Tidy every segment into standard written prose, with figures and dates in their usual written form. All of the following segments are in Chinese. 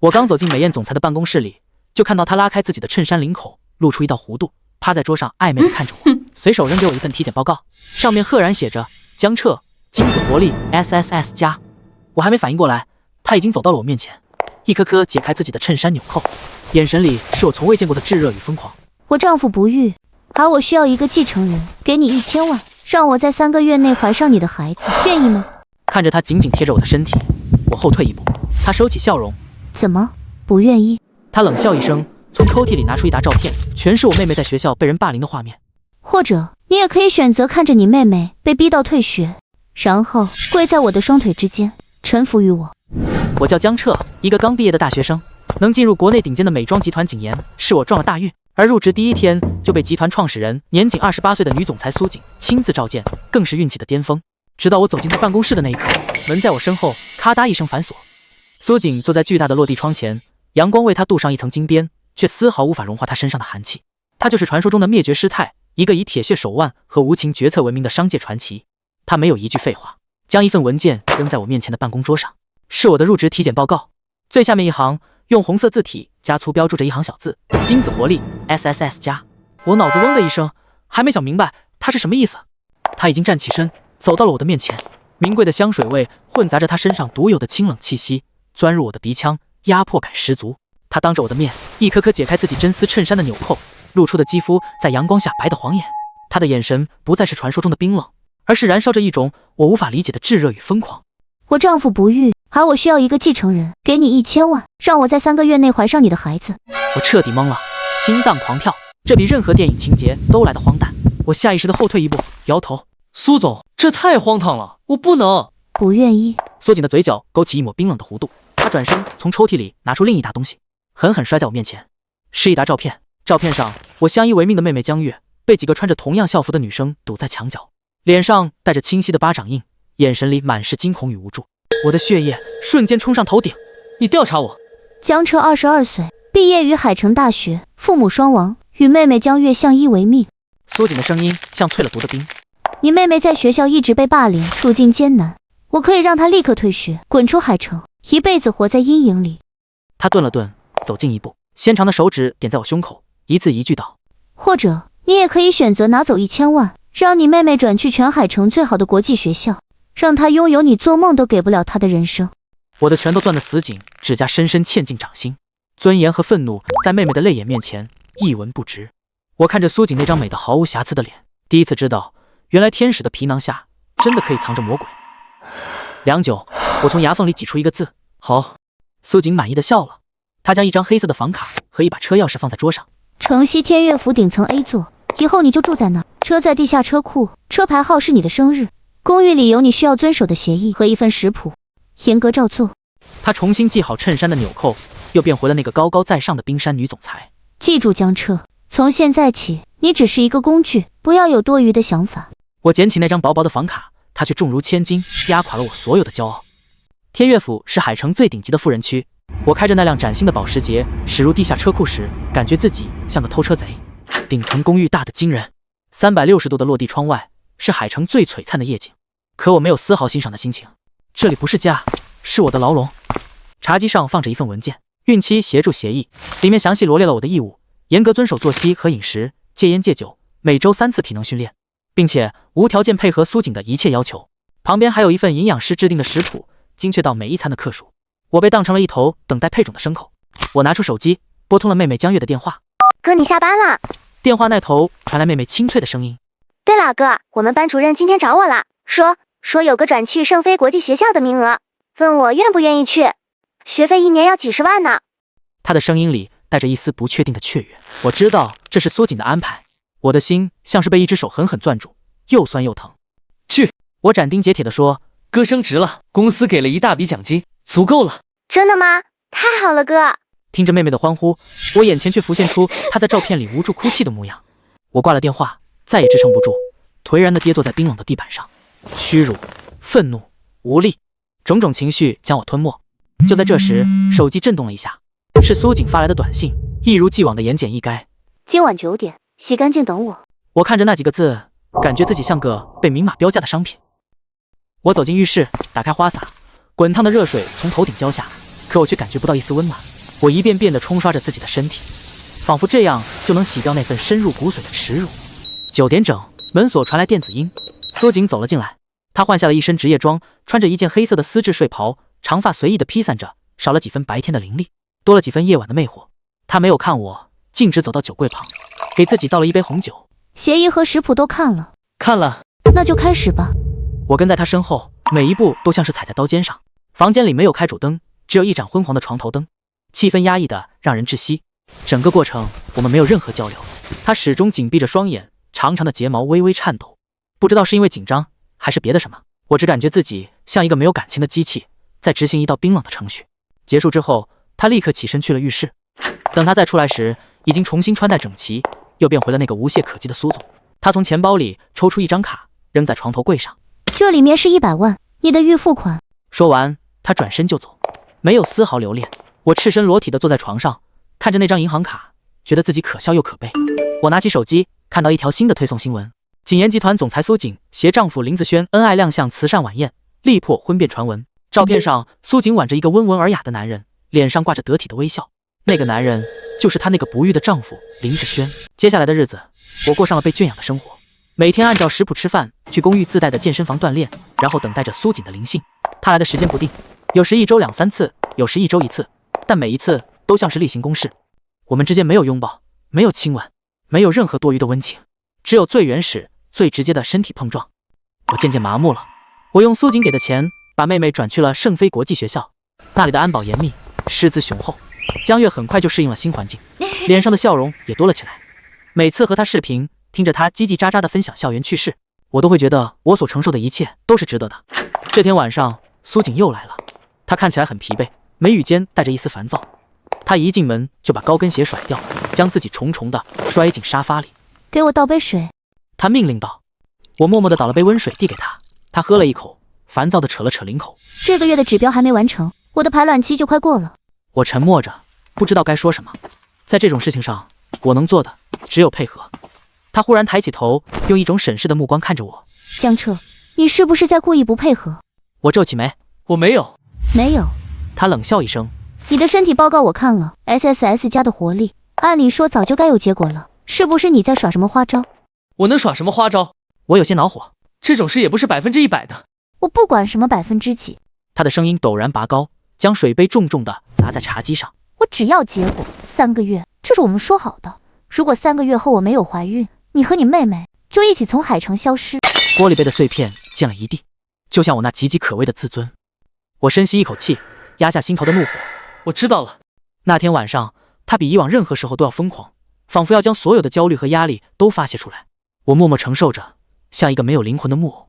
我刚走进美艳总裁的办公室里，就看到他拉开自己的衬衫领口，露出一道弧度，趴在桌上暧昧地看着我，随手扔给我一份体检报告，上面赫然写着江彻，精子活力 SSS 加。我还没反应过来，他已经走到了我面前，一颗颗解开自己的衬衫纽扣，眼神里是我从未见过的炙热与疯狂。我丈夫不育，而我需要一个继承人，给你1000万，让我在3个月内怀上你的孩子，愿意吗？看着他紧紧贴着我的身体，我后退一步，他收起笑容。怎么不愿意？他冷笑一声，从抽屉里拿出一沓照片，全是我妹妹在学校被人霸凌的画面。或者你也可以选择看着你妹妹被逼到退学，然后跪在我的双腿之间，臣服于我。我叫江彻，一个刚毕业的大学生，能进入国内顶尖的美妆集团谨言，是我撞了大运。而入职第1天就被集团创始人年仅28岁的女总裁苏锦亲自召见，更是运气的巅峰。直到我走进她办公室的那一刻，门在我身后咔嗒一声反锁。苏锦坐在巨大的落地窗前，阳光为她镀上一层金边，却丝毫无法融化她身上的寒气。她就是传说中的灭绝师太，一个以铁血手腕和无情决策闻名的商界传奇。她没有一句废话，将一份文件扔在我面前的办公桌上，是我的入职体检报告。最下面一行用红色字体加粗标注着一行小字：精子活力 SSS 加。我脑子嗡的一声，还没想明白它是什么意思。他已经站起身，走到了我的面前，名贵的香水味混杂着他身上独有的清冷气息，钻入我的鼻腔，压迫感十足。他当着我的面一颗颗解开自己真丝衬衫的纽扣，露出的肌肤在阳光下白得晃眼。他的眼神不再是传说中的冰冷，而是燃烧着一种我无法理解的炙热与疯狂。我丈夫不育，而我需要一个继承人，给你1000万，让我在3个月内怀上你的孩子。我彻底懵了，心脏狂跳，这比任何电影情节都来得荒诞。我下意识地后退一步，摇头：苏总，这太荒唐了，我不能。不愿意。苏锦的嘴角勾起一抹冰冷的弧度，他转身从抽屉里拿出另一沓东西，狠狠摔在我面前，是一沓照片。照片上，我相依为命的妹妹江月被几个穿着同样校服的女生堵在墙角，脸上带着清晰的巴掌印，眼神里满是惊恐与无助。我的血液瞬间冲上头顶。你调查我？江彻22岁，毕业于海城大学，父母双亡，与妹妹江月相依为命。苏锦的声音像淬了毒的冰。你妹妹在学校一直被霸凌，处境艰难，我可以让她立刻退学，滚出海城，一辈子活在阴影里。他顿了顿，走近一步，纤长的手指点在我胸口，一字一句道：或者你也可以选择拿走1000万，让你妹妹转去全海城最好的国际学校，让她拥有你做梦都给不了她的人生。我的拳头攥得死紧，指甲深深嵌进掌心，尊严和愤怒在妹妹的泪眼面前一文不值。我看着苏锦那张美得毫无瑕疵的脸，第一次知道，原来天使的皮囊下真的可以藏着魔鬼。良久，我从牙缝里挤出一个字：好。苏锦满意的笑了，他将一张黑色的房卡和一把车钥匙放在桌上。城西天悦府顶层 A 座，以后你就住在那儿，车在地下车库，车牌号是你的生日，公寓里有你需要遵守的协议和一份食谱，严格照做。他重新系好衬衫的纽扣，又变回了那个高高在上的冰山女总裁。记住江彻，从现在起你只是一个工具，不要有多余的想法。我捡起那张薄薄的房卡，它却重如千斤，压垮了我所有的骄傲。天悦府是海城最顶级的富人区，我开着那辆崭新的保时捷驶入地下车库时，感觉自己像个偷车贼。顶层公寓大得惊人，360度的落地窗外是海城最璀璨的夜景，可我没有丝毫欣赏的心情。这里不是家，是我的牢笼。茶几上放着一份文件，孕期协助协议，里面详细罗列了我的义务，严格遵守作息和饮食，戒烟戒酒，每周3次体能训练，并且无条件配合苏锦的一切要求。旁边还有一份营养师制定的食谱，精确到每一餐的克数。我被当成了一头等待配种的牲口。我拿出手机，拨通了妹妹江月的电话。哥，你下班了？电话那头传来妹妹清脆的声音。对了，哥，我们班主任今天找我了，说有个转去圣菲国际学校的名额，问我愿不愿意去，学费1年要几十万呢。她的声音里带着一丝不确定的雀跃。我知道这是苏锦的安排，我的心像是被一只手狠狠攥住，又酸又疼。去！我斩钉截铁地说。哥升职了，公司给了一大笔奖金，足够了。真的吗？太好了，哥！听着妹妹的欢呼，我眼前却浮现出她在照片里无助哭泣的模样。我挂了电话，再也支撑不住，颓然地跌坐在冰冷的地板上。屈辱、愤怒、无力，种种情绪将我吞没。就在这时，手机震动了一下，是苏锦发来的短信，一如既往的言简意赅。今晚9点，洗干净等我。我看着那几个字，感觉自己像个被明码标价的商品。我走进浴室，打开花洒，滚烫的热水从头顶浇下，可我却感觉不到一丝温暖。我一遍遍地冲刷着自己的身体，仿佛这样就能洗掉那份深入骨髓的耻辱。9点整，门锁传来电子音，苏锦走了进来。他换下了一身职业装，穿着一件黑色的丝质睡袍，长发随意地披散着，少了几分白天的凌厉，多了几分夜晚的魅惑。他没有看我，径直走到酒柜旁，给自己倒了一杯红酒。协议和食谱都看了，看了。那就开始吧。我跟在他身后，每一步都像是踩在刀尖上。房间里没有开主灯，只有一盏昏黄的床头灯，气氛压抑的让人窒息。整个过程我们没有任何交流，他始终紧闭着双眼，长长的睫毛微微颤抖，不知道是因为紧张还是别的什么。我只感觉自己像一个没有感情的机器，在执行一道冰冷的程序。结束之后，他立刻起身去了浴室。等他再出来时，已经重新穿戴整齐，又变回了那个无懈可击的苏总。他从钱包里抽出一张卡，扔在床头柜上。这里面是100万，你的预付款。说完，他转身就走，没有丝毫留恋。我赤身裸体的坐在床上，看着那张银行卡，觉得自己可笑又可悲。我拿起手机，看到一条新的推送新闻：锦言集团总裁苏锦携丈夫林子轩恩爱亮相慈善晚宴，力破婚变传闻。照片上，苏锦挽着一个温文尔雅的男人，脸上挂着得体的微笑。那个男人就是她那个不育的丈夫林子轩。接下来的日子，我过上了被圈养的生活，每天按照食谱吃饭，去公寓自带的健身房锻炼，然后等待着苏锦的灵性。他来的时间不定，有时1周2、3次，有时1周1次，但每一次都像是例行公事。我们之间没有拥抱，没有亲吻，没有任何多余的温情，只有最原始、最直接的身体碰撞。我渐渐麻木了。我用苏锦给的钱，把妹妹转去了圣菲国际学校，那里的安保严密，师资雄厚。江月很快就适应了新环境，脸上的笑容也多了起来。每次和她视频，听着她叽叽喳喳地分享校园趣事，我都会觉得我所承受的一切都是值得的。这天晚上，苏锦又来了，她看起来很疲惫，眉宇间带着一丝烦躁。她一进门就把高跟鞋甩掉，将自己重重地摔进沙发里。给我倒杯水，她命令道。我默默地倒了杯温水递给她，她喝了一口，烦躁地扯了扯领口。这个月的指标还没完成，我的排卵期就快过了。我沉默着，不知道该说什么。在这种事情上，我能做的只有配合。她忽然抬起头，用一种审视的目光看着我。江彻，你是不是在故意不配合？我皱起眉。我没有。没有。她冷笑一声。你的身体报告我看了 ，SSS 家的活力，按理说早就该有结果了，是不是你在耍什么花招？我能耍什么花招？我有些恼火。这种事也不是100%的。我不管什么几%。她的声音陡然拔高，将水杯重重地砸在茶几上。我只要结果，3个月，这是我们说好的。如果3个月后我没有怀孕，你和你妹妹就一起从海城消失。玻璃杯的碎片溅了一地，就像我那岌岌可危的自尊。我深吸一口气，压下心头的怒火。我知道了。那天晚上，他比以往任何时候都要疯狂，仿佛要将所有的焦虑和压力都发泄出来。我默默承受着，像一个没有灵魂的木偶。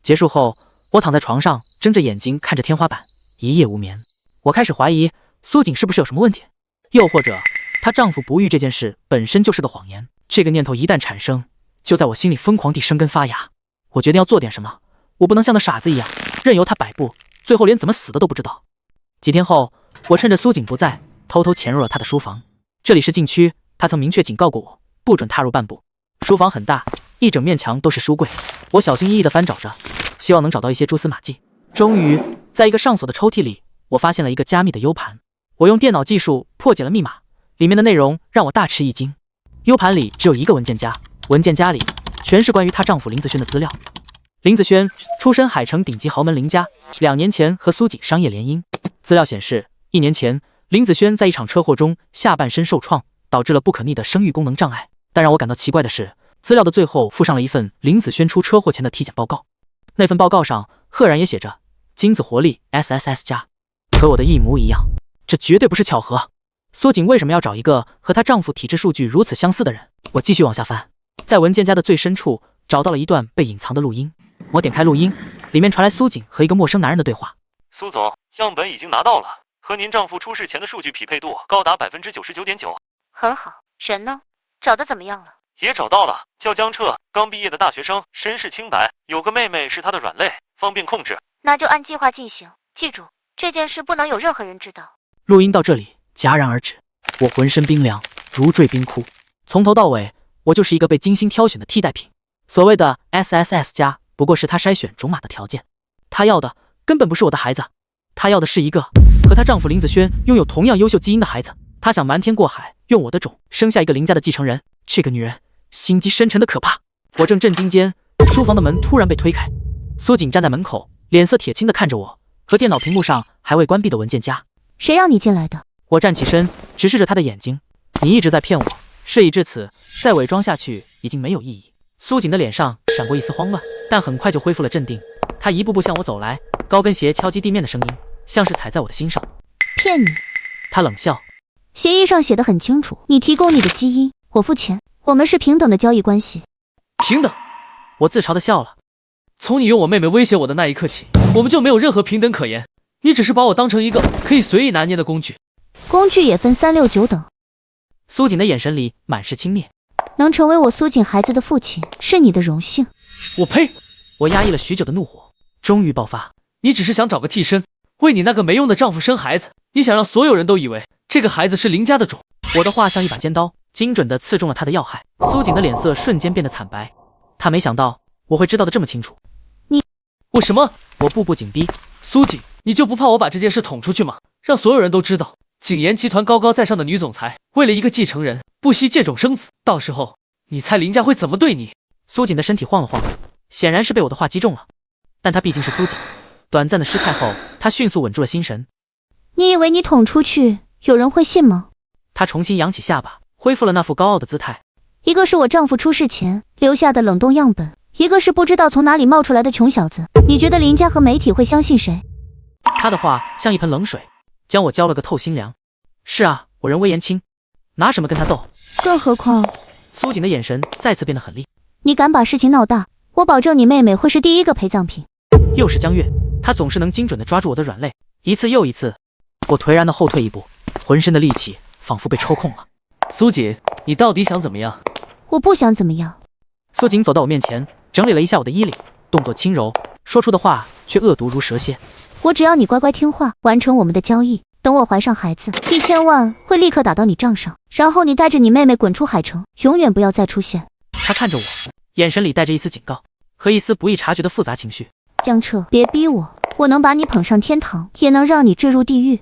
结束后，我躺在床上，睁着眼睛看着天花板，一夜无眠。我开始怀疑苏锦是不是有什么问题，又或者她丈夫不育这件事本身就是个谎言。这个念头一旦产生，就在我心里疯狂地生根发芽。我决定要做点什么，我不能像个傻子一样任由她摆布，最后连怎么死的都不知道。几天后，我趁着苏锦不在，偷偷潜入了她的书房。这里是禁区，她曾明确警告过我，不准踏入半步。书房很大，一整面墙都是书柜。我小心翼翼地翻找着，希望能找到一些蛛丝马迹。终于，在一个上锁的抽屉里，我发现了一个加密的 U 盘。我用电脑技术破解了密码，里面的内容让我大吃一惊。U 盘里只有一个文件夹，文件夹里全是关于她丈夫林子轩的资料。林子轩出身海城顶级豪门林家，2年前和苏锦商业联姻。资料显示，1年前林子轩在一场车祸中下半身受创，导致了不可逆的生育功能障碍。但让我感到奇怪的是，资料的最后附上了一份林子轩出车祸前的体检报告。那份报告上赫然也写着精子活力 SSS 加，和我的一模一样。这绝对不是巧合。苏锦为什么要找一个和她丈夫体质数据如此相似的人？我继续往下翻，在文件夹的最深处找到了一段被隐藏的录音。我点开录音，里面传来苏锦和一个陌生男人的对话。苏总，样本已经拿到了，和您丈夫出事前的数据匹配度高达99.9%。很好，人呢？找的怎么样了？也找到了，叫江彻，刚毕业的大学生，身世清白，有个妹妹是他的软肋，方便控制。那就按计划进行，记住，这件事不能有任何人知道。录音到这里戛然而止，我浑身冰凉，如坠冰窟。从头到尾，我就是一个被精心挑选的替代品。所谓的 SSS 加，不过是他筛选种马的条件。他要的根本不是我的孩子，他要的是一个和她丈夫林子轩拥有同样优秀基因的孩子。她想瞒天过海，用我的种生下一个林家的继承人。这个女人心机深沉的可怕。我正震惊间，书房的门突然被推开，苏锦站在门口，脸色铁青的看着我，和电脑屏幕上还未关闭的文件夹。谁让你进来的？我站起身，直视着她的眼睛。你一直在骗我，事已至此，再伪装下去已经没有意义。苏锦的脸上闪过一丝慌乱，但很快就恢复了镇定。她一步步向我走来，高跟鞋敲击地面的声音像是踩在我的心上。骗你？她冷笑。协议上写得很清楚，你提供你的基因，我付钱，我们是平等的交易关系。平等？我自嘲地笑了。从你用我妹妹威胁我的那一刻起，我们就没有任何平等可言。你只是把我当成一个可以随意拿捏的工具。工具也分3、6、9等。苏锦的眼神里满是轻蔑。能成为我苏锦孩子的父亲，是你的荣幸。我呸！我压抑了许久的怒火终于爆发。你只是想找个替身，为你那个没用的丈夫生孩子。你想让所有人都以为这个孩子是林家的种。我的话像一把尖刀，精准地刺中了他的要害。苏锦的脸色瞬间变得惨白。他没想到我会知道的这么清楚。我什么？我步步紧逼。苏锦，你就不怕我把这件事捅出去吗？让所有人都知道，景言集团高高在上的女总裁为了一个继承人不惜借种生子，到时候你猜林家会怎么对你？苏锦的身体晃了晃，显然是被我的话击中了。但他毕竟是苏锦，短暂的失态后，他迅速稳住了心神。你以为你捅出去，有人会信吗？他重新扬起下巴，恢复了那副高傲的姿态。一个是我丈夫出事前留下的冷冻样本，一个是不知道从哪里冒出来的穷小子。你觉得林家和媒体会相信谁？他的话像一盆冷水，将我浇了个透心凉。是啊，我人微言轻，拿什么跟他斗？更何况……苏锦的眼神再次变得狠厉。你敢把事情闹大，我保证你妹妹会是第一个陪葬品。又是江月，他总是能精准地抓住我的软肋，一次又一次。我颓然地后退一步，浑身的力气仿佛被抽空了。苏锦，你到底想怎么样？我不想怎么样。苏锦走到我面前，整理了一下我的衣领，动作轻柔，说出的话却恶毒如蛇蝎。我只要你乖乖听话，完成我们的交易，等我怀上孩子，1000万会立刻打到你账上，然后你带着你妹妹滚出海城，永远不要再出现。他看着我，眼神里带着一丝警告和一丝不易察觉的复杂情绪。江彻，别逼我，我能把你捧上天堂，也能让你坠入地狱。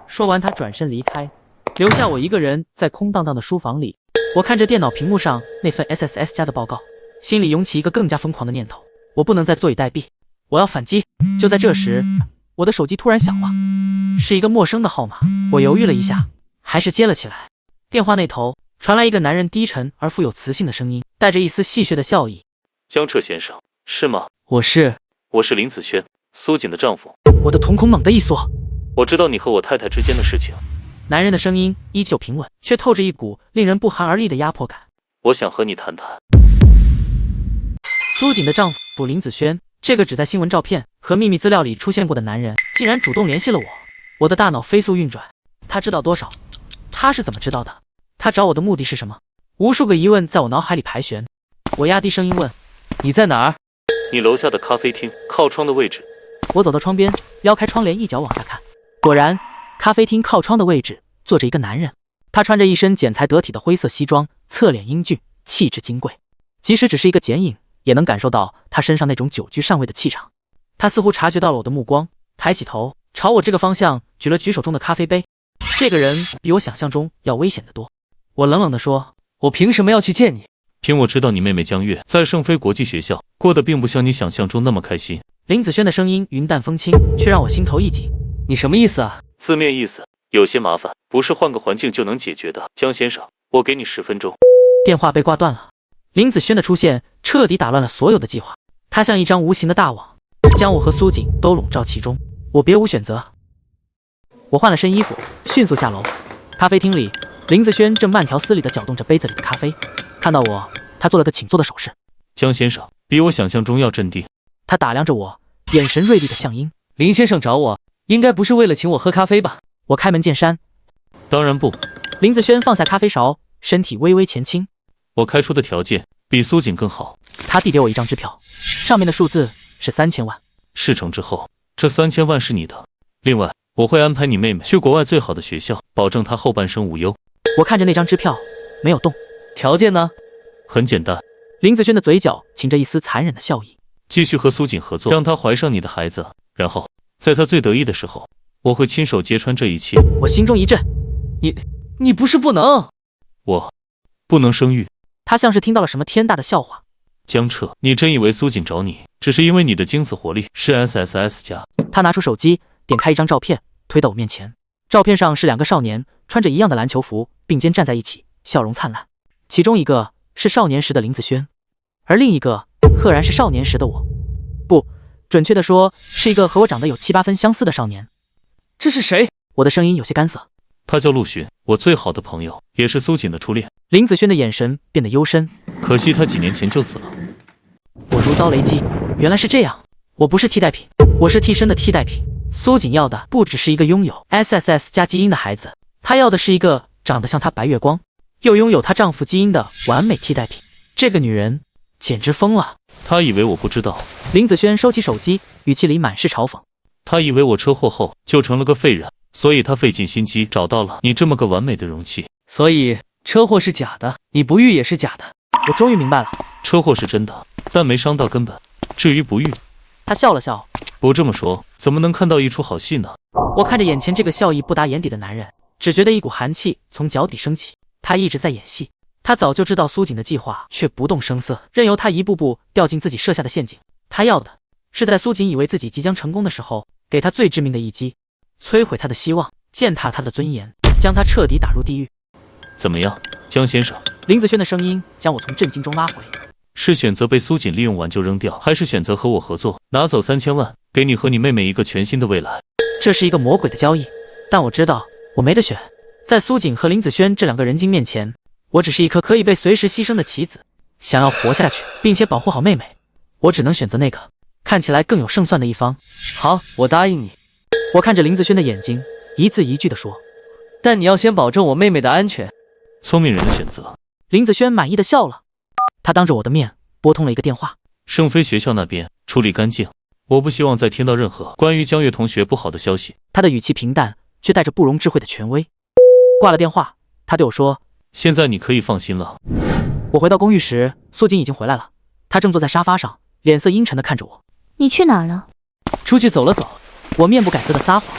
说完，他转身离开，留下我一个人在空荡荡的书房里。我看着电脑屏幕上那份 SSS 加的报告，心里涌起一个更加疯狂的念头：我不能再坐以待毙，我要反击。就在这时，我的手机突然响了，是一个陌生的号码。我犹豫了一下，还是接了起来。电话那头传来一个男人低沉而富有磁性的声音，带着一丝戏谑的笑意：江彻先生，是吗？我是林子轩，苏锦的丈夫。我的瞳孔猛地一缩。我知道你和我太太之间的事情。男人的声音依旧平稳，却透着一股令人不寒而栗的压迫感。我想和你谈谈。苏锦的丈夫林子轩，这个只在新闻照片和秘密资料里出现过的男人，竟然主动联系了我。我的大脑飞速运转，他知道多少？他是怎么知道的？他找我的目的是什么？无数个疑问在我脑海里盘旋。我压低声音问：你在哪儿？你楼下的咖啡厅，靠窗的位置。我走到窗边，撩开窗帘，一脚往下看。果然，咖啡厅靠窗的位置坐着一个男人。他穿着一身剪裁得体的灰色西装，侧脸英俊，气质金贵。即使只是一个剪影，也能感受到他身上那种久居上位的气场。他似乎察觉到了我的目光，抬起头，朝我这个方向举了举手中的咖啡杯。这个人比我想象中要危险得多。我冷冷地说：我凭什么要去见你？凭我知道你妹妹江月在圣菲国际学校过得并不像你想象中那么开心。林子轩的声音云淡风轻，却让我心头一紧。你什么意思啊？字面意思，有些麻烦，不是换个环境就能解决的。江先生，我给你10分钟。电话被挂断了。林子轩的出现彻底打乱了所有的计划，他像一张无形的大网，将我和苏锦都笼罩其中。我别无选择。我换了身衣服，迅速下楼。咖啡厅里，林子轩正慢条斯理地搅动着杯子里的咖啡。看到我，他做了个请坐的手势。江先生比我想象中要镇定。他打量着我，眼神锐利的像鹰。林先生找我，应该不是为了请我喝咖啡吧？我开门见山。当然不。林子轩放下咖啡勺，身体微微前倾。我开出的条件比苏锦更好。他递给我一张支票，上面的数字是3000万。事成之后，这3000万是你的。另外，我会安排你妹妹去国外最好的学校，保证她后半生无忧。我看着那张支票，没有动。条件呢？很简单。林子轩的嘴角噙着一丝残忍的笑意。继续和苏锦合作，让她怀上你的孩子，然后在她最得意的时候，我会亲手揭穿这一切。我心中一震，你不是不能？我不能生育。他像是听到了什么天大的笑话。江彻，你真以为苏锦找你只是因为你的精子活力是 SSS 加？他拿出手机，点开一张照片，推到我面前。照片上是2个少年，穿着一样的篮球服，并肩站在一起，笑容灿烂。其中一个是少年时的林子轩，而另一个赫然是少年时的我。不，准确的说，是一个和我长得有7、8分相似的少年。这是谁？我的声音有些干涩。他叫陆巡，我最好的朋友，也是苏锦的初恋。林子轩的眼神变得幽深，可惜他几年前就死了。我如遭雷击，原来是这样。我不是替代品，我是替身的替代品。苏锦要的不只是一个拥有 SSS 加基因的孩子，她要的是一个长得像她白月光，又拥有她丈夫基因的完美替代品。这个女人简直疯了。他以为我不知道。林子轩收起手机，语气里满是嘲讽。他以为我车祸后就成了个废人，所以他费尽心机找到了你这么个完美的容器。所以车祸是假的，你不育也是假的。我终于明白了，车祸是真的，但没伤到根本。至于不育，他笑了笑。不这么说，怎么能看到一出好戏呢？我看着眼前这个笑意不达眼底的男人，只觉得一股寒气从脚底升起。他一直在演戏，他早就知道苏锦的计划，却不动声色，任由他一步步掉进自己设下的陷阱。他要的是在苏锦以为自己即将成功的时候，给他最致命的一击，摧毁他的希望，践踏他的尊严，将他彻底打入地狱。怎么样，江先生？林子轩的声音将我从震惊中拉回。是选择被苏锦利用完就扔掉，还是选择和我合作，拿走3000万，给你和你妹妹一个全新的未来？这是一个魔鬼的交易，但我知道我没得选。在苏锦和林子轩这2个人精面前，我只是一颗可以被随时牺牲的棋子。想要活下去，并且保护好妹妹，我只能选择那个看起来更有胜算的一方。好，我答应你。我看着林子轩的眼睛，一字一句地说：但你要先保证我妹妹的安全。聪明人的选择。林子轩满意的笑了，他当着我的面拨通了一个电话。圣菲学校那边处理干净，我不希望再听到任何关于江月同学不好的消息。他的语气平淡，却带着不容置喙的权威。挂了电话，他对我说：现在你可以放心了。我回到公寓时，苏锦已经回来了，他正坐在沙发上，脸色阴沉地看着我。你去哪儿了？出去走了走。我面不改色地撒谎。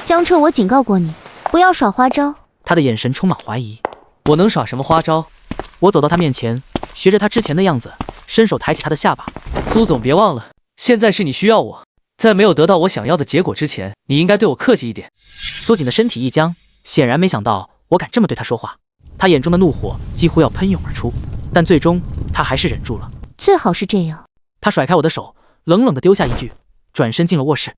江彻，我警告过你，不要耍花招。他的眼神充满怀疑。我能耍什么花招？我走到他面前，学着他之前的样子，伸手抬起他的下巴。苏总，别忘了，现在是你需要我，在没有得到我想要的结果之前，你应该对我客气一点。苏锦的身体一僵，显然没想到我敢这么对他说话。他眼中的怒火几乎要喷涌而出，但最终他还是忍住了。最好是这样。他甩开我的手，冷冷地丢下一句，转身进了卧室。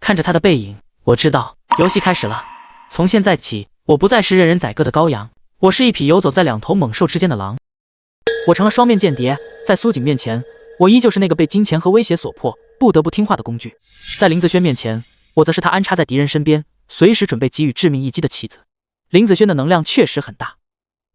看着他的背影，我知道游戏开始了。从现在起，我不再是任人宰割的羔羊，我是一匹游走在2头猛兽之间的狼。我成了双面间谍，在苏锦面前，我依旧是那个被金钱和威胁所迫，不得不听话的工具；在林子轩面前，我则是他安插在敌人身边，随时准备给予致命一击的棋子。林子轩的能量确实很大。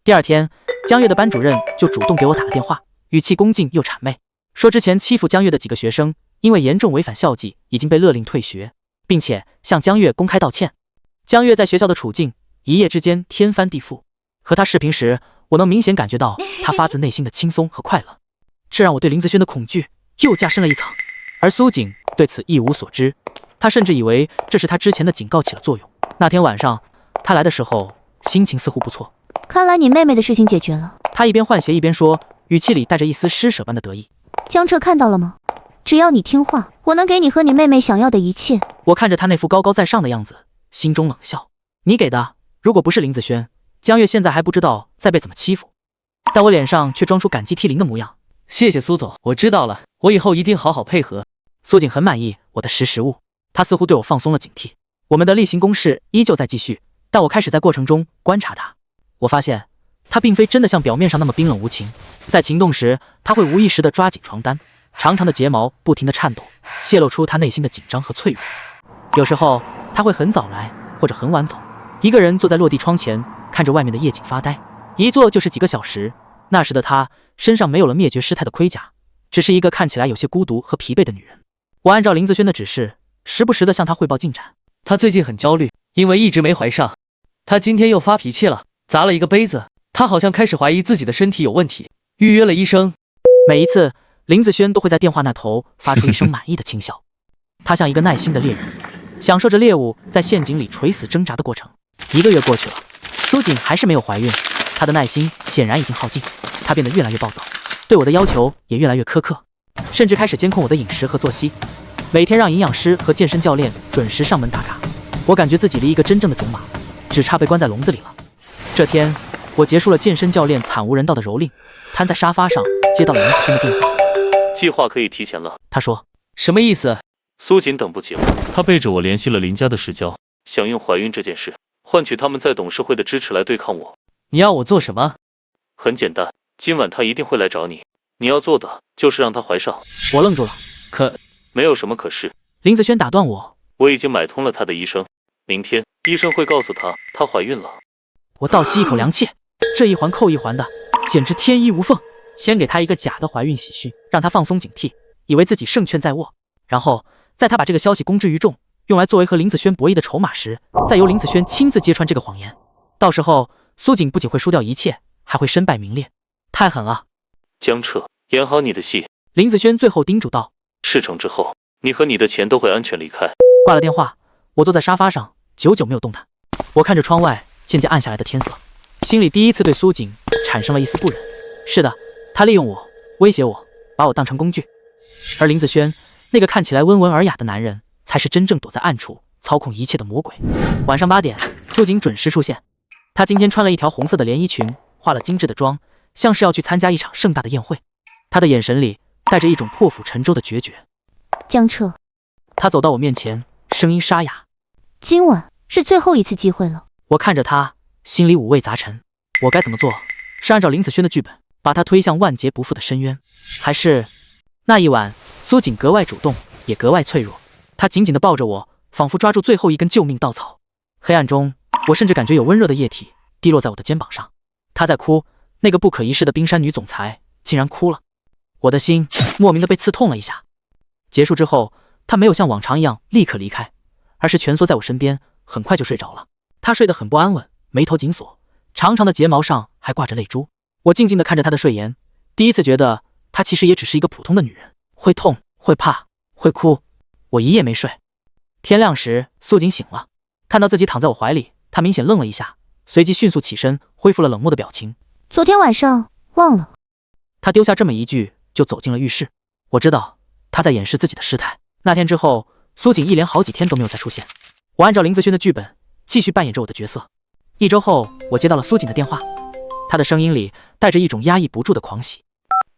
第2天，江月的班主任就主动给我打了电话，语气恭敬又谄媚，说之前欺负江月的几个学生，因为严重违反校纪，已经被勒令退学，并且向江月公开道歉。江月在学校的处境一夜之间天翻地覆，和他视频时，我能明显感觉到他发自内心的轻松和快乐，这让我对林子轩的恐惧又加深了一层。而苏锦对此一无所知，他甚至以为这是他之前的警告起了作用。那天晚上他来的时候，心情似乎不错。看来你妹妹的事情解决了。他一边换鞋一边说，语气里带着一丝施舍般的得意。江彻看到了吗？只要你听话，我能给你和你妹妹想要的一切。我看着他那副高高在上的样子，心中冷笑。你给的，如果不是林子轩，江月现在还不知道在被怎么欺负。但我脸上却装出感激涕零的模样。谢谢苏总，我知道了，我以后一定好好配合。苏锦很满意我的识时务，他似乎对我放松了警惕。我们的例行公事依旧在继续，但我开始在过程中观察他。我发现他并非真的像表面上那么冰冷无情，在情动时，他会无意识地抓紧床单，长长的睫毛不停地颤抖，泄露出他内心的紧张和脆弱。有时候他会很早来，或者很晚走，一个人坐在落地窗前，看着外面的夜景发呆，一坐就是几个小时。那时的他身上没有了灭绝师太的盔甲，只是一个看起来有些孤独和疲惫的女人。我按照林子轩的指示，时不时地向他汇报进展。他最近很焦虑，因为一直没怀上。他今天又发脾气了，砸了一个杯子。他好像开始怀疑自己的身体有问题，预约了医生。每一次，林子轩都会在电话那头发出一声满意的轻笑。他像一个耐心的猎人，享受着猎物在陷阱里垂死挣扎的过程。1个月过去了，苏锦还是没有怀孕，她的耐心显然已经耗尽，她变得越来越暴躁，对我的要求也越来越苛刻，甚至开始监控我的饮食和作息，每天让营养师和健身教练准时上门打卡。我感觉自己离一个真正的种马只差被关在笼子里了。这天，我结束了健身教练惨无人道的蹂躏，瘫在沙发上接到了林子轩的电话。计划可以提前了。他说：什么意思？苏锦等不及了，他背着我联系了林家的世交，想用怀孕这件事换取他们在董事会的支持来对抗我。你要我做什么？很简单，今晚他一定会来找你，你要做的就是让他怀上。我愣住了，没有什么可是。林子轩打断我，我已经买通了他的医生，明天医生会告诉他她怀孕了。我倒吸一口凉气，这一环扣一环的，简直天衣无缝。先给他一个假的怀孕喜讯，让他放松警惕，以为自己胜券在握，然后在他把这个消息公之于众，用来作为和林子轩博弈的筹码时，再由林子轩亲自揭穿这个谎言。到时候苏锦不仅会输掉一切，还会身败名裂，太狠了。江彻，演好你的戏。林子轩最后叮嘱道。事成之后，你和你的钱都会安全离开。挂了电话，我坐在沙发上，久久没有动弹。我看着窗外渐渐暗下来的天色，心里第一次对苏锦产生了一丝不忍。是的，他利用我，威胁我，把我当成工具。而林子轩，那个看起来温文尔雅的男人，才是真正躲在暗处操控一切的魔鬼。晚上8点，苏锦准时出现。他今天穿了一条红色的连衣裙，化了精致的妆，像是要去参加一场盛大的宴会。他的眼神里带着一种破釜沉舟的决绝。江彻，他走到我面前，声音沙哑。今晚是最后一次机会了。我看着他，心里五味杂陈。我该怎么做？是按照林子轩的剧本，把他推向万劫不复的深渊，还是……那一晚，苏锦格外主动，也格外脆弱。他紧紧地抱着我，仿佛抓住最后一根救命稻草。黑暗中，我甚至感觉有温热的液体滴落在我的肩膀上。他在哭，那个不可一世的冰山女总裁竟然哭了。我的心莫名的被刺痛了一下。结束之后，他没有像往常一样立刻离开，而是蜷缩在我身边，很快就睡着了。他睡得很不安稳，眉头紧锁，长长的睫毛上还挂着泪珠。我静静地看着他的睡颜，第一次觉得她其实也只是一个普通的女人，会痛，会怕，会哭。我一夜没睡。天亮时，苏锦醒了，看到自己躺在我怀里，她明显愣了一下，随即迅速起身，恢复了冷漠的表情。昨天晚上忘了。她丢下这么一句，就走进了浴室。我知道她在掩饰自己的失态。那天之后，苏锦一连好几天都没有再出现。我按照林子轩的剧本，继续扮演着我的角色。1周后，我接到了苏锦的电话，她的声音里带着一种压抑不住的狂喜。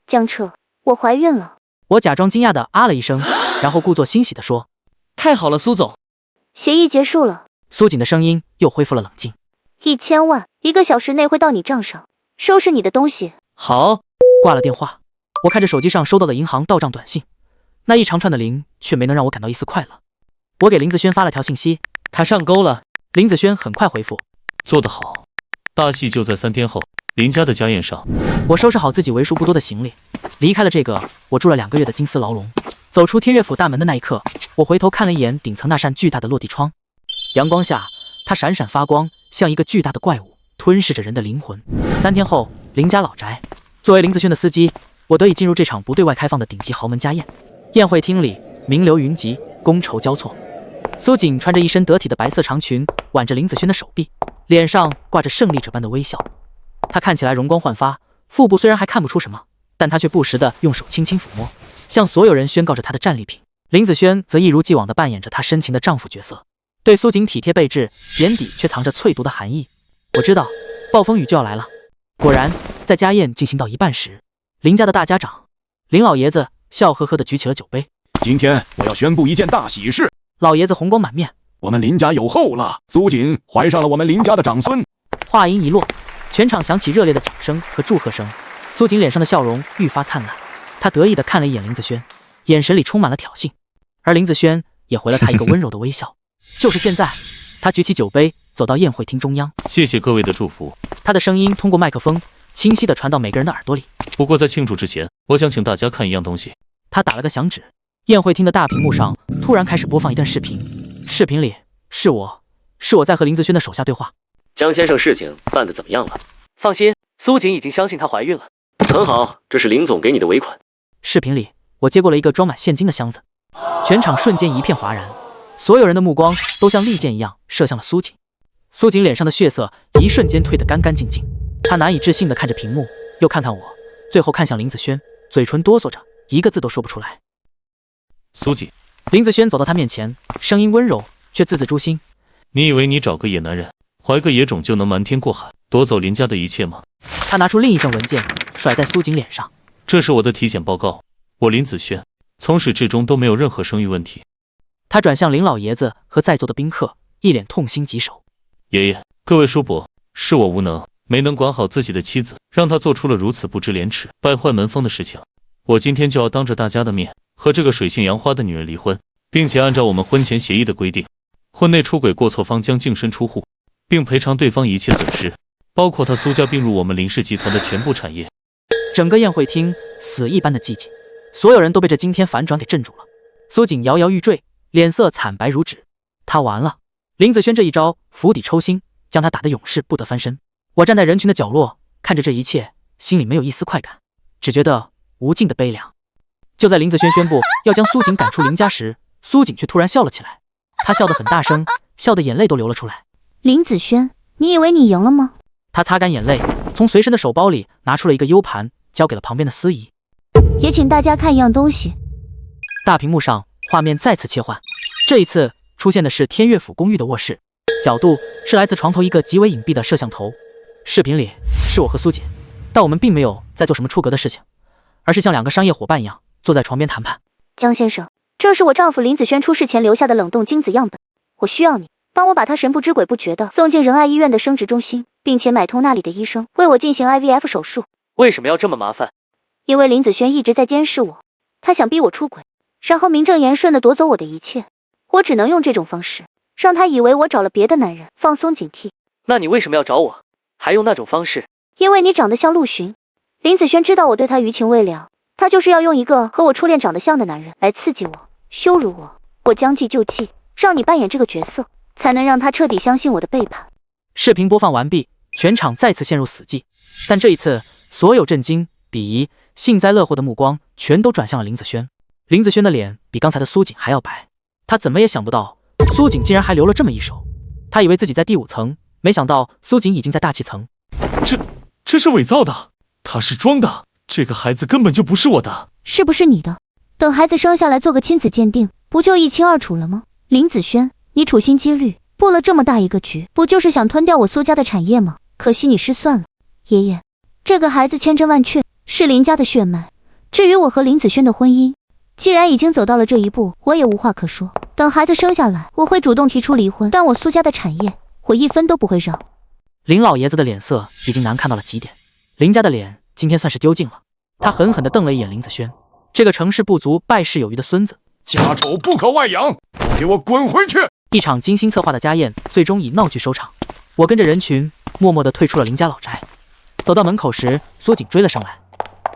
江彻，我怀孕了。我假装惊讶的啊了一声，然后故作欣喜地说：太好了，苏总，协议结束了。苏锦的声音又恢复了冷静。1000万，1个小时内会到你账上。收拾你的东西。好。挂了电话，我看着手机上收到的银行到账短信，那一长串的零却没能让我感到一丝快乐。我给林子轩发了条信息，他上钩了。林子轩很快回复：做得好，大戏就在3天后，林家的家宴上。我收拾好自己为数不多的行李，离开了这个我住了2个月的金丝牢笼。走出天悦府大门的那一刻，我回头看了一眼顶层那扇巨大的落地窗，阳光下它闪闪发光，像一个巨大的怪物，吞噬着人的灵魂。3天后，林家老宅。作为林子轩的司机，我得以进入这场不对外开放的顶级豪门家宴。宴会厅里名流云集，觥筹交错。苏锦穿着一身得体的白色长裙，挽着林子轩的手臂，脸上挂着胜利者般的微笑。她看起来容光焕发，腹部虽然还看不出什么，但她却不时地用手轻轻抚摸，向所有人宣告着她的战利品。林子轩则一如既往地扮演着她深情的丈夫角色，对苏锦体贴备至，眼底却藏着淬毒的寒意。我知道暴风雨就要来了。果然，在家宴进行到一半时，林家的大家长林老爷子笑呵呵地举起了酒杯。今天我要宣布一件大喜事。老爷子红光满面，我们林家有后了，苏锦怀上了我们林家的长孙。话音一落，全场响起热烈的掌声和祝贺声。苏锦脸上的笑容愈发灿烂，他得意地看了一眼林子轩，眼神里充满了挑衅，而林子轩也回了他一个温柔的微笑。就是现在，他举起酒杯，走到宴会厅中央。谢谢各位的祝福。他的声音通过麦克风清晰地传到每个人的耳朵里。不过在庆祝之前，我想请大家看一样东西。他打了个响指，宴会厅的大屏幕上突然开始播放一段视频。视频里是我在和林子轩的手下对话。江先生，事情办得怎么样了？放心，苏锦已经相信她怀孕了。很好，这是林总给你的尾款。视频里，我接过了一个装满现金的箱子，全场瞬间一片哗然。所有人的目光都像利剑一样射向了苏锦。苏锦脸上的血色一瞬间褪得干干净净，他难以置信地看着屏幕，又看看我，最后看向林子轩，嘴唇哆嗦着，一个字都说不出来。苏锦，林子轩走到他面前，声音温柔却字字诛心。你以为你找个野男人，怀个野种就能瞒天过海，夺走林家的一切吗？他拿出另一份文件，甩在苏锦脸上。这是我的体检报告，我林子轩从始至终都没有任何生育问题。他转向林老爷子和在座的宾客，一脸痛心疾首。爷爷，各位叔伯，是我无能，没能管好自己的妻子，让她做出了如此不知廉耻、败坏门风的事情。我今天就要当着大家的面和这个水性杨花的女人离婚，并且按照我们婚前协议的规定，婚内出轨过错方将净身出户，并赔偿对方一切损失，包括他苏家并入我们林氏集团的全部产业。整个宴会厅死一般的寂静，所有人都被这惊天反转给镇住了。苏锦摇摇欲坠，脸色惨白如纸。他完了。林子轩这一招釜底抽薪，将他打得永世不得翻身。我站在人群的角落，看着这一切，心里没有一丝快感，只觉得无尽的悲凉。就在林子轩宣布要将苏锦赶出林家时，苏锦却突然笑了起来。他笑得很大声，笑得眼泪都流了出来。林子轩，你以为你赢了吗？他擦干眼泪，从随身的手包里拿出了一个 U 盘，交给了旁边的司仪。也请大家看一样东西。大屏幕上画面再次切换，这一次出现的是天悦府公寓的卧室，角度是来自床头一个极为隐蔽的摄像头。视频里是我和苏锦，但我们并没有在做什么出格的事情，而是像两个商业伙伴一样坐在床边谈判。江先生，这是我丈夫林子轩出事前留下的冷冻精子样本，我需要你帮我把他神不知鬼不觉地送进仁爱医院的生殖中心，并且买通那里的医生为我进行 IVF 手术。为什么要这么麻烦？因为林子轩一直在监视我，他想逼我出轨，然后名正言顺地夺走我的一切。我只能用这种方式让他以为我找了别的男人，放松警惕。那你为什么要找我？还用那种方式？因为你长得像陆巡。林子轩知道我对他余情未了，他就是要用一个和我初恋长得像的男人来刺激我、羞辱我。我将计就计，让你扮演这个角色，才能让他彻底相信我的背叛。视频播放完毕，全场再次陷入死寂。但这一次，所有震惊、鄙夷、幸灾乐祸的目光全都转向了林子轩。林子轩的脸比刚才的苏锦还要白，他怎么也想不到苏锦竟然还留了这么一手。他以为自己在第5层，没想到苏锦已经在大气层。这是伪造的，他是装的，这个孩子根本就不是我的。是不是你的？等孩子生下来做个亲子鉴定，不就一清二楚了吗？林子轩，你处心积虑布了这么大一个局，不就是想吞掉我苏家的产业吗？可惜你失算了。爷爷，这个孩子千真万确是林家的血脉，至于我和林子轩的婚姻，既然已经走到了这一步，我也无话可说。等孩子生下来，我会主动提出离婚，但我苏家的产业，我一分都不会让。林老爷子的脸色已经难看到了极点，林家的脸今天算是丢尽了。他狠狠地瞪了一眼林子轩，这个成事不足败事有余的孙子。家丑不可外扬，给我滚回去！一场精心策划的家宴最终以闹剧收场。我跟着人群默默地退出了林家老宅。走到门口时，苏锦追了上来。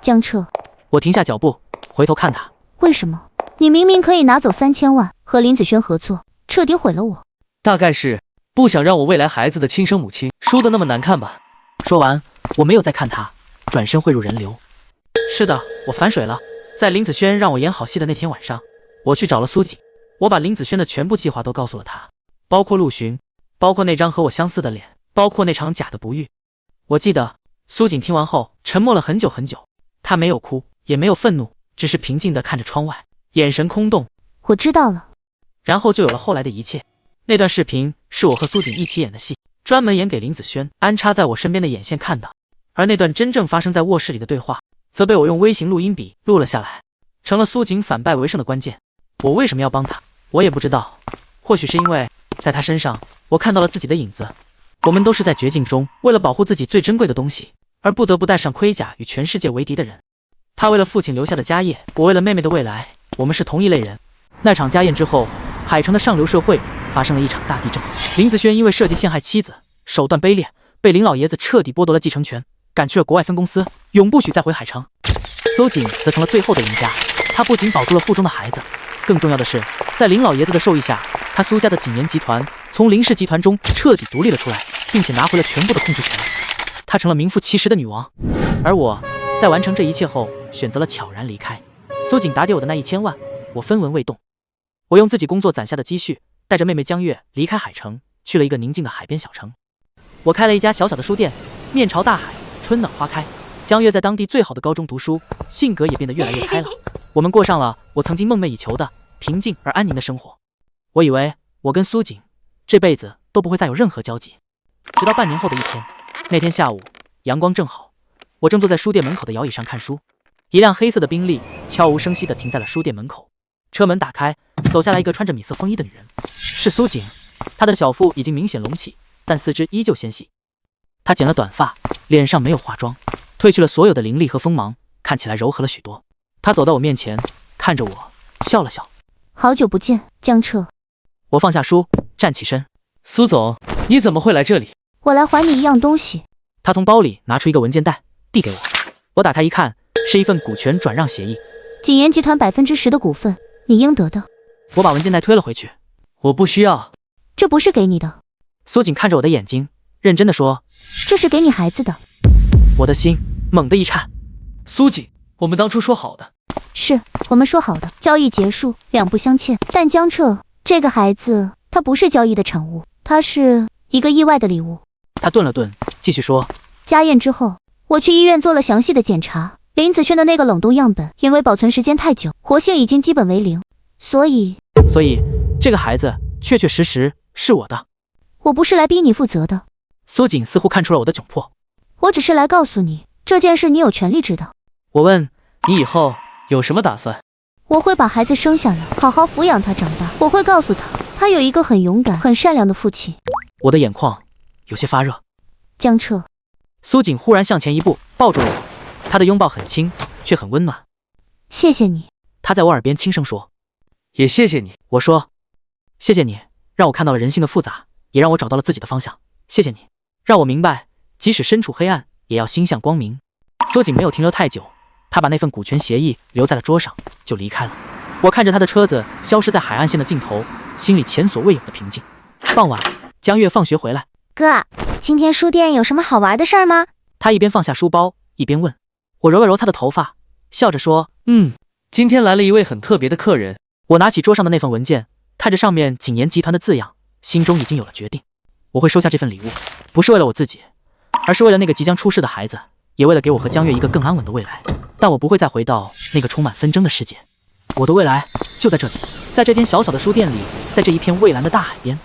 江彻，我停下脚步，回头看他。为什么？你明明可以拿走3000万和林子轩合作，彻底毁了我。大概是不想让我未来孩子的亲生母亲输得那么难看吧。说完，我没有再看他，转身汇入人流。是的，我反水了。在林子轩让我演好戏的那天晚上，我去找了苏锦，我把林子轩的全部计划都告诉了他，包括陆巡，包括那张和我相似的脸，包括那场假的不育。我记得苏锦听完后沉默了很久很久，他没有哭，也没有愤怒，只是平静地看着窗外，眼神空洞。我知道了。然后就有了后来的一切。那段视频是我和苏锦一起演的戏，专门演给林子轩安插在我身边的眼线看的。而那段真正发生在卧室里的对话，则被我用微型录音笔录了下来，成了苏锦反败为胜的关键。我为什么要帮他？我也不知道。或许是因为在他身上，我看到了自己的影子。我们都是在绝境中，为了保护自己最珍贵的东西，而不得不戴上盔甲与全世界为敌的人。他为了父亲留下的家业，我为了妹妹的未来，我们是同一类人。那场家宴之后，海城的上流社会发生了一场大地震。林子轩因为设计陷害妻子，手段卑劣，被林老爷子彻底剥夺了继承权，赶去了国外分公司，永不许再回海城。苏锦则成了最后的赢家，他不仅保住了腹中的孩子，更重要的是，在林老爷子的授意下，他苏家的锦言集团从林氏集团中彻底独立了出来，并且拿回了全部的控制权。她成了名副其实的女王。而我在完成这一切后，选择了悄然离开。苏锦打给我的那1000万，我分文未动。我用自己工作攒下的积蓄，带着妹妹江月离开海城，去了一个宁静的海边小城。我开了一家小小的书店，面朝大海，春暖花开。江月在当地最好的高中读书，性格也变得越来越开朗。我们过上了我曾经梦寐以求的平静而安宁的生活。我以为我跟苏锦这辈子都不会再有任何交集，直到半年后的一天。那天下午，阳光正好，我正坐在书店门口的摇椅上看书，一辆黑色的宾利悄无声息地停在了书店门口。车门打开，走下来一个穿着米色风衣的女人，是苏锦。她的小腹已经明显隆起，但四肢依旧纤细。她剪了短发，脸上没有化妆，褪去了所有的凌厉和锋芒，看起来柔和了许多。她走到我面前，看着我，笑了笑。好久不见，江彻。我放下书，站起身。苏总，你怎么会来这里？我来还你一样东西。他从包里拿出一个文件袋，递给我。我打开一看，是一份股权转让协议。锦言集团10%的股份，你应得的。我把文件袋推了回去。我不需要。这不是给你的。苏锦看着我的眼睛，认真的说：“这是给你孩子的。”我的心猛地一颤。苏锦，我们当初说好的。是我们说好的，交易结束，两不相欠。但江彻这个孩子，他不是交易的产物，他是一个意外的礼物。他顿了顿，继续说：“家宴之后，我去医院做了详细的检查，林子轩的那个冷冻样本，因为保存时间太久，活性已经基本为零，所以这个孩子确确实实是我的。我不是来逼你负责的。”苏锦似乎看出了我的窘迫，我只是来告诉你，这件事你有权利知道。我问：“你以后有什么打算？”我会把孩子生下来，好好抚养他长大。我会告诉他，他有一个很勇敢、很善良的父亲。我的眼眶有些发热。江彻。苏锦忽然向前一步，抱住了我，他的拥抱很轻，却很温暖。谢谢你。他在我耳边轻声说。也谢谢你。我说：“谢谢你，让我看到了人性的复杂，也让我找到了自己的方向。谢谢你，让我明白，即使身处黑暗，也要心向光明。”苏锦没有停留太久，他把那份股权协议留在了桌上，就离开了。我看着他的车子消失在海岸线的尽头，心里前所未有的平静。傍晚，江月放学回来。哥，今天书店有什么好玩的事儿吗？他一边放下书包，一边问。我揉了揉他的头发，笑着说：“今天来了一位很特别的客人。”我拿起桌上的那份文件，看着上面锦言集团的字样，心中已经有了决定。我会收下这份礼物，不是为了我自己，而是为了那个即将出世的孩子，也为了给我和江月一个更安稳的未来。但我不会再回到那个充满纷争的世界。我的未来就在这里，在这间小小的书店里，在这一片蔚蓝的大海边。